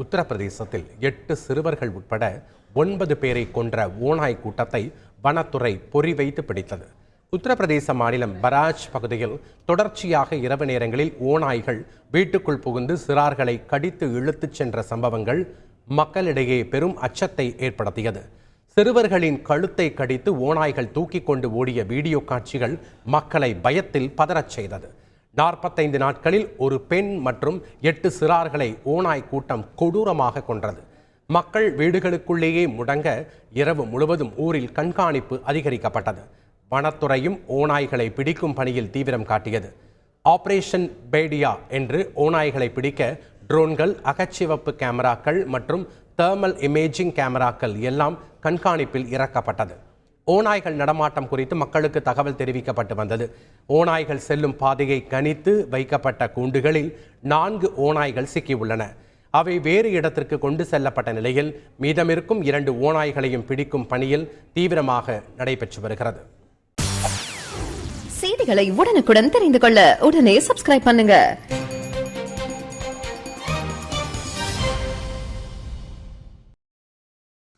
உத்தரப்பிரதேசத்தில் 8 சிறுவர்கள் உட்பட 9 பேரை கொன்ற ஓநாய் கூட்டத்தை வனத்துறை பொறி வைத்து பிடித்தது. உத்தரப்பிரதேச மாநிலம் பராஜ் பகுதியில் தொடர்ச்சியாக இரவு நேரங்களில் ஓநாய்கள் வீட்டுக்குள் புகுந்து சிறார்களை கடித்து இழுத்துச் சென்ற சம்பவங்கள் மக்களிடையே பெரும் அச்சத்தை ஏற்படுத்தியது. சிறுவர்களின் கழுத்தை கடித்து ஓநாய்கள் தூக்கி கொண்டு ஓடிய வீடியோ காட்சிகள் மக்களை பயத்தில் பதறச் செய்தது. 45 நாட்களில் ஒரு பெண் மற்றும் 8 சிறார்களை ஓநாய் கூட்டம் கொடூரமாக கொன்றது. மக்கள் வீடுகளுக்குள்ளேயே முடங்க இரவு முழுவதும் ஊரில் கண்காணிப்பு அதிகரிக்கப்பட்டது. வனத்துறையும் ஓநாய்களை பிடிக்கும் பணியில் தீவிரம் காட்டியது. ஆபரேஷன் பேடியா என்று ஓநாய்களை பிடிக்க ட்ரோன்கள், அகச்சிவப்பு கேமராக்கள் மற்றும் தெர்மல் இமேஜிங் கேமராக்கள் எல்லாம் கண்காணிப்பில் இறக்கப்பட்டது. ஓநாய்கள் நடமாட்டம் குறித்து மக்களுக்கு தகவல் தெரிவிக்கப்பட்டு வந்தது. ஓநாய்கள் செல்லும் பாதையை கணித்து வைக்கப்பட்ட கூண்டுகளில் 4 ஓநாய்கள் சிக்கியுள்ளன. அவை வேறு இடத்திற்கு கொண்டு செல்லப்பட்ட நிலையில் மீதமிருக்கும் 2 ஓநாய்களையும் பிடிக்கும் பணியில் தீவிரமாக நடைபெற்று வருகிறது. செய்திகளை உடனுக்குடன் தெரிந்து கொள்ள உடனே சப்ஸ்கிரைப் பண்ணுங்க.